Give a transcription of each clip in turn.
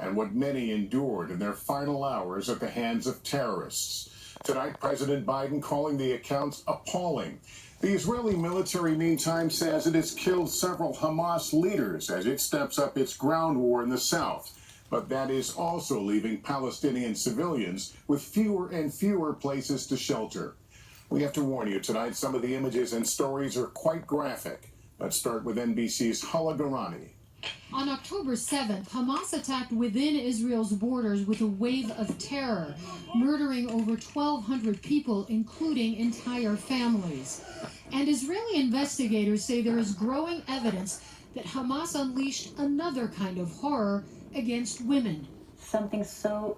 and what many endured in their final hours at the hands of terrorists. Tonight, President Biden calling the accounts appalling. The Israeli military, meantime, says it has killed several Hamas leaders as it steps up its ground war in the south. But that is also leaving Palestinian civilians with fewer and fewer places to shelter. We have to warn you tonight, some of the images and stories are quite graphic. Let's start with NBC's Hala Garani. On October 7th, Hamas attacked within Israel's borders with a wave of terror, murdering over 1,200 people, including entire families. And Israeli investigators say there is growing evidence that Hamas unleashed another kind of horror against women. Something so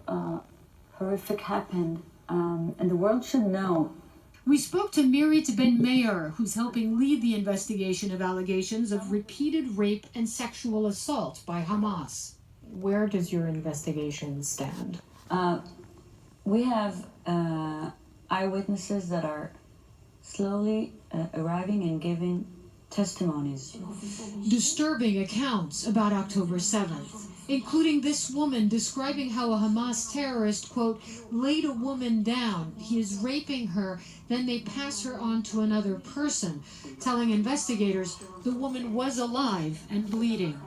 horrific happened, and the world should know. We spoke to Mirit Ben Meir, who's helping lead the investigation of allegations of repeated rape and sexual assault by Hamas. Where does your investigation stand? We have eyewitnesses that are slowly arriving and giving testimonies. Disturbing accounts about October 7th, including this woman describing how a Hamas terrorist, quote, laid a woman down. He is raping her, then they pass her on to another person, telling investigators the woman was alive and bleeding.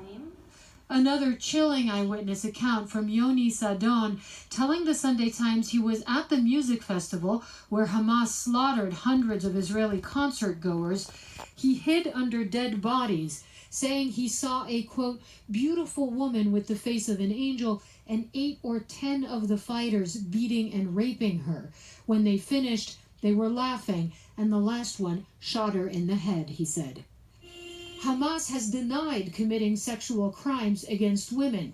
Another chilling eyewitness account from Yoni Sadon, telling the Sunday Times he was at the music festival where Hamas slaughtered hundreds of Israeli concert goers. He hid under dead bodies, saying he saw a, quote, beautiful woman with the face of an angel and 8 or 10 of the fighters beating and raping her. When they finished, they were laughing, and the last one shot her in the head, he said. Hamas has denied committing sexual crimes against women.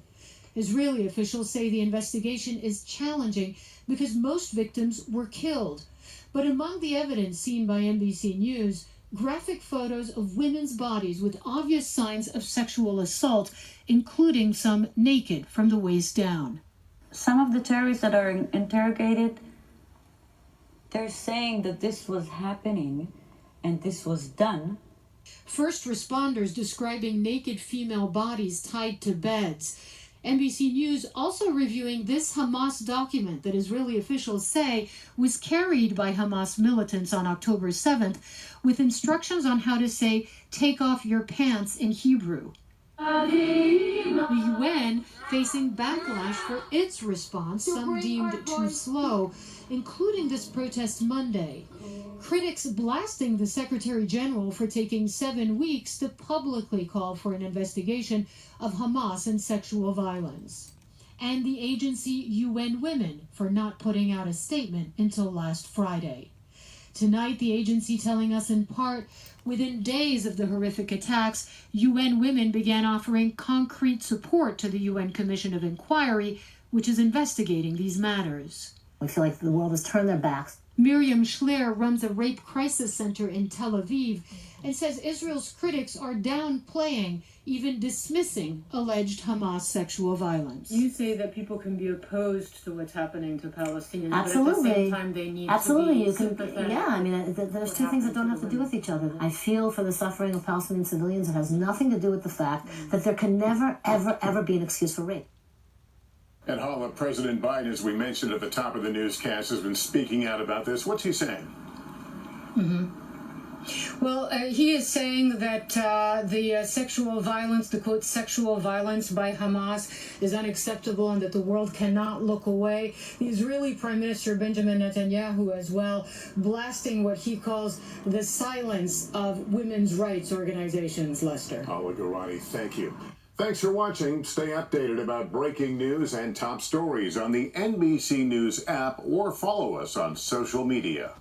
Israeli officials say the investigation is challenging because most victims were killed. But among the evidence seen by NBC News, graphic photos of women's bodies with obvious signs of sexual assault, including some naked from the waist down. Some of the terrorists that are interrogated, they're saying that this was happening and this was done. First responders describing naked female bodies tied to beds. NBC News also reviewing this Hamas document that Israeli officials say was carried by Hamas militants on October 7th with instructions on how to say, take off your pants in Hebrew. The UN facing backlash for its response, some deemed too slow, including this protest Monday. Critics blasting the Secretary General for taking 7 weeks to publicly call for an investigation of Hamas and sexual violence. And the agency UN Women for not putting out a statement until last Friday. Tonight, the agency telling us in part, within days of the horrific attacks, UN Women began offering concrete support to the UN Commission of Inquiry, which is investigating these matters. We feel like the world has turned their backs. Miriam Schleer runs a rape crisis center in Tel Aviv and says Israel's critics are downplaying, even dismissing, alleged Hamas sexual violence. You say that people can be opposed to what's happening to Palestinians, Absolutely. but at the same time they need Absolutely. to be You can, sympathetic. yeah, I mean, there's two things that don't have to do with each other. I feel for the suffering of Palestinian civilians. It has nothing to do with the fact that there can never, ever, ever be an excuse for rape. And Hala, President Biden, as we mentioned at the top of the newscast, has been speaking out about this. What's he saying? Well, he is saying that the sexual violence, the quote, sexual violence by Hamas is unacceptable and that the world cannot look away. The Israeli Prime Minister Benjamin Netanyahu as well, blasting what he calls the silence of women's rights organizations, Lester. Hala Garani, thank you. Thanks for watching. Stay updated about breaking news and top stories on the NBC News app or follow us on social media.